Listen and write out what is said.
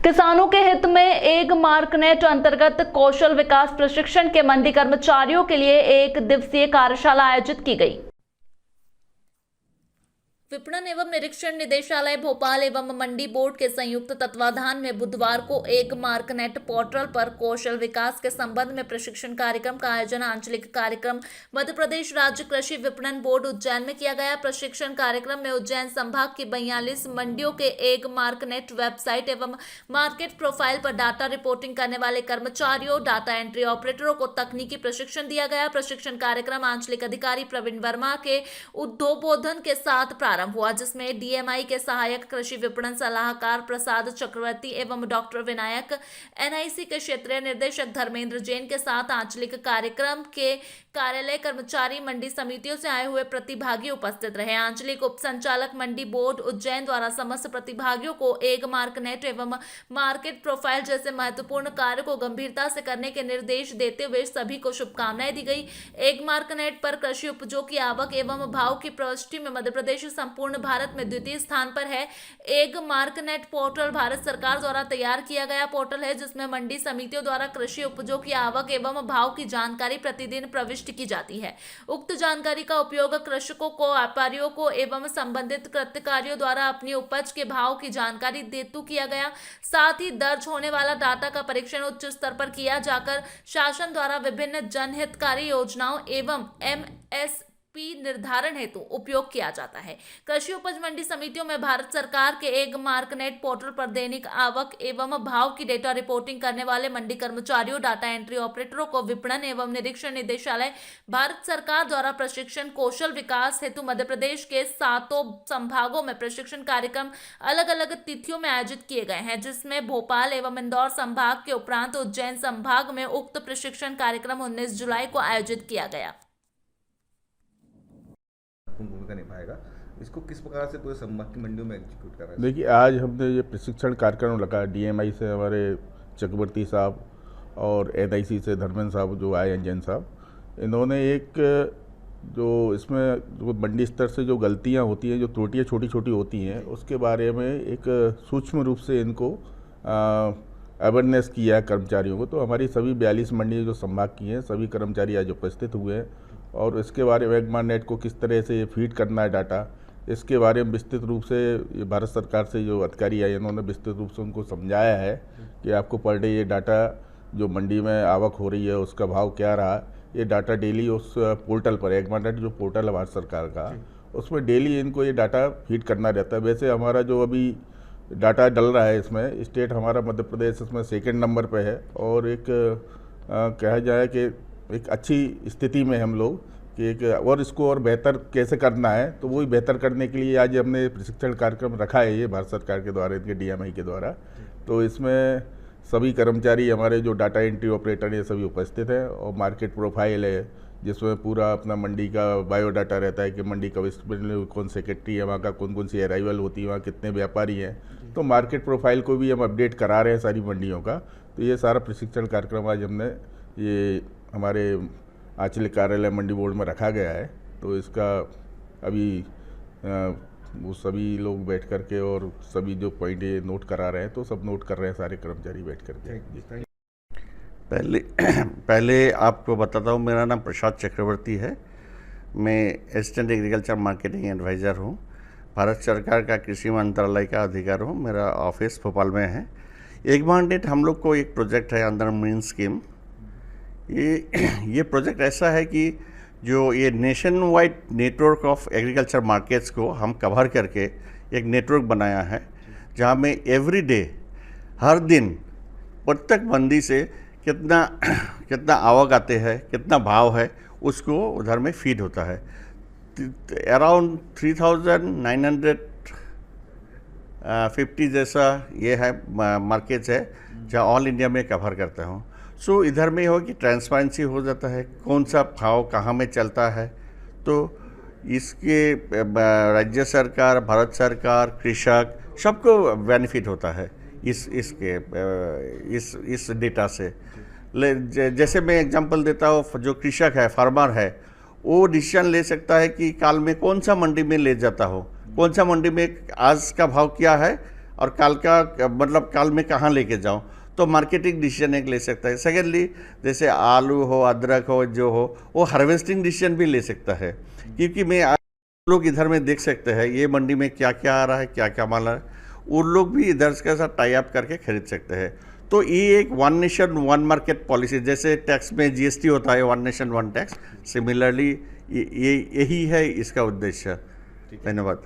किसानों के हित में एग मार्कनेट अंतर्गत कौशल विकास प्रशिक्षण के मंडी कर्मचारियों के लिए 1 दिवसीय कार्यशाला आयोजित की गई। विपणन एवं निरीक्षण निदेशालय भोपाल एवं मंडी बोर्ड के संयुक्त तत्वाधान में बुधवार को एक मार्कनेट पोर्टल पर कौशल विकास के संबंध में प्रशिक्षण कार्यक्रम का आयोजन आंचलिक कार्यक्रम मध्य प्रदेश राज्य कृषि विपणन बोर्ड उज्जैन में किया गया। प्रशिक्षण कार्यक्रम में उज्जैन संभाग की 42 मंडियों के एक मार्कनेट वेबसाइट एवं मार्केट प्रोफाइल पर डाटा रिपोर्टिंग करने वाले कर्मचारियों, डाटा एंट्री ऑपरेटरों को तकनीकी प्रशिक्षण दिया गया। प्रशिक्षण कार्यक्रम आंचलिक अधिकारी प्रवीण वर्मा के उद्बोधन के साथ हुआ, जिसमें डीएमआई के सहायक कृषि विपणन सलाहकार प्रसाद चक्रवर्ती एवं डॉक्टर विनायक, एनआईसी के क्षेत्रीय निर्देशक धर्मेंद्र जैन के साथ आंचलिक कार्यक्रम के कार्यालय कर्मचारी, मंडी समितियों से आए हुए प्रतिभागी उपस्थित रहे। आंचलिक उप संचालक मंडी बोर्ड उज्जैन द्वारा समस्त प्रतिभागियों को एग मार्कनेट एवं मार्केट प्रोफाइल जैसे महत्वपूर्ण कार्य को गंभीरता से करने के निर्देश देते हुए सभी को शुभकामनाएं दी गई। एग मार्कनेट पर कृषि उपजों की आवक एवं भाव की प्रविष्टि में मध्य प्रदेश संपूर्ण भारत में द्वितीय स्थान पर है। एग मार्कनेट पोर्टल भारत सरकार द्वारा तैयार किया गया पोर्टल है, जिसमें मंडी समितियों द्वारा कृषि उपजों की आवक एवं भाव की जानकारी प्रतिदिन प्रविष्ट की जाती है। उक्त जानकारी का उपयोग कृषकों को, व्यापारियों को एवं संबंधित कृत्यकारियों द्वारा अपनी उपज के भाव की जानकारी हेतु किया गया। साथ ही दर्ज होने वाला डाटा का परीक्षण उच्च स्तर पर किया जाकर शासन द्वारा विभिन्न जनहितकारी योजनाओं एवं एमएसपी निर्धारण हेतु उपयोग किया जाता है। कृषि उपज मंडी समितियों में भारत सरकार के एग मार्कनेट पोर्टल पर दैनिक आवक एवं भाव की डेटा रिपोर्टिंग करने वाले मंडी कर्मचारियों, डाटा एंट्री ऑपरेटरों को विपणन एवं निरीक्षण निदेशालय भारत सरकार द्वारा प्रशिक्षण कौशल विकास हेतु मध्य प्रदेश के 7 संभागों में प्रशिक्षण कार्यक्रम अलग अलग तिथियों में आयोजित किए गए हैं, जिसमें भोपाल एवं इंदौर संभाग के उपरांत उज्जैन संभाग में उक्त प्रशिक्षण कार्यक्रम 19 जुलाई को आयोजित किया गया। भूमिका निभाएगा, इसको किस प्रकार से पूरे संभाग की मंडियों में एग्जीक्यूट कर रहा है? देखिए, आज हमने ये प्रशिक्षण कार्यक्रम लगा, डीएमआई से हमारे चक्रवर्ती साहब और एनआईसी से धर्मेंद्र साहब जो आए हैं, जैन साहब, इन्होंने एक जो इसमें जो मंडी स्तर से जो गलतियां होती हैं, जो त्रुटियां छोटी छोटी होती हैं, उसके बारे में एक सूक्ष्म रूप से इनको अवेयरनेस किया कर्मचारियों को। तो हमारी सभी 42 मंडी जो संभाग की हैं, सभी कर्मचारी आज उपस्थित हुए हैं और इसके बारे में एग मार्कनेट को किस तरह से फीड करना है डाटा, इसके बारे में विस्तृत रूप से भारत सरकार से जो अधिकारी आए, इन्होंने विस्तृत रूप से उनको समझाया है कि आपको पर डे ये डाटा जो मंडी में आवक हो रही है उसका भाव क्या रहा, ये डाटा डेली उस पोर्टल पर, एग मार्कनेट जो पोर्टल है भारत सरकार का, उसमें डेली इनको ये डाटा फीड करना रहता है। वैसे हमारा जो अभी डाटा डल रहा है इसमें, स्टेट हमारा मध्य प्रदेश इसमें 2nd नंबर पे है और एक कहा जाए कि एक अच्छी स्थिति में हम लोग कि एक और इसको और बेहतर कैसे करना है, तो वही बेहतर करने के लिए आज हमने प्रशिक्षण कार्यक्रम रखा है ये भारत सरकार के द्वारा, इनके डीएमआई के द्वारा। तो इसमें सभी कर्मचारी हमारे जो डाटा एंट्री ऑपरेटर ये सभी उपस्थित हैं और मार्केट प्रोफाइल है जिसमें पूरा अपना मंडी का बायोडाटा रहता है कि मंडी का कौन सेक्रेटरी है, वहाँ का कौन कौन सी अराइवल होती है, वहाँ कितने व्यापारी हैं। तो मार्केट प्रोफाइल को भी हम अपडेट करा रहे हैं सारी मंडियों का। तो ये सारा प्रशिक्षण कार्यक्रम आज हमने ये हमारे आंचलिक कार्यालय मंडी बोर्ड में रखा गया है। तो इसका अभी वो सभी लोग बैठ करके और सभी जो पॉइंट ये नोट करा रहे हैं, तो सब नोट कर रहे हैं सारे कर्मचारी बैठ करके। पहले आपको बताता हूँ, मेरा नाम प्रसाद चक्रवर्ती है। मैं असिस्टेंट एग्रीकल्चर मार्केटिंग एडवाइज़र हूँ। भारत सरकार का कृषि मंत्रालय का अधिकारी हूँ। मेरा ऑफिस भोपाल में है। एग मार्कनेट हम लोग को एक प्रोजेक्ट है अंडर मेन स्कीम। ये प्रोजेक्ट ऐसा है कि जो ये nation wide network of agriculture markets को हम कवर करके एक नेटवर्क बनाया है, जहाँ में एवरी डे, हर दिन प्रत्येक मंडी से कितना आवक आते हैं, कितना भाव है, उसको उधर में फीड होता है। अराउंड 3950 जैसा ये है मार्केट्स है जहाँ ऑल इंडिया में कवर करता हूँ। सो इधर में हो कि ट्रांसपेरेंसी हो जाता है, कौन सा भाव कहाँ में चलता है। तो इसके राज्य सरकार, भारत सरकार, कृषक सबको बेनिफिट होता है इस डेटा से। जैसे मैं एग्जांपल देता हूँ, जो कृषक है, फार्मर है, वो डिसीजन ले सकता है कि काल में कौन सा मंडी में ले जाता हो, कौन सा मंडी में आज का भाव क्या है और काल का मतलब काल में कहाँ लेके जाऊँ, तो मार्केटिंग डिसीजन एक ले सकता है। सेकेंडली जैसे आलू हो, अदरक हो, जो हो, वो हार्वेस्टिंग डिसीजन भी ले सकता है, क्योंकि मैं लोग इधर में देख सकते हैं ये मंडी में क्या क्या आ रहा है, क्या क्या माल है, उन लोग भी इधर के साथ टाई अप करके खरीद सकते हैं। तो ये एक one nation one market policy, जैसे टैक्स में जीएसटी होता है one nation one tax, similarly यही है इसका उद्देश्य। धन्यवाद।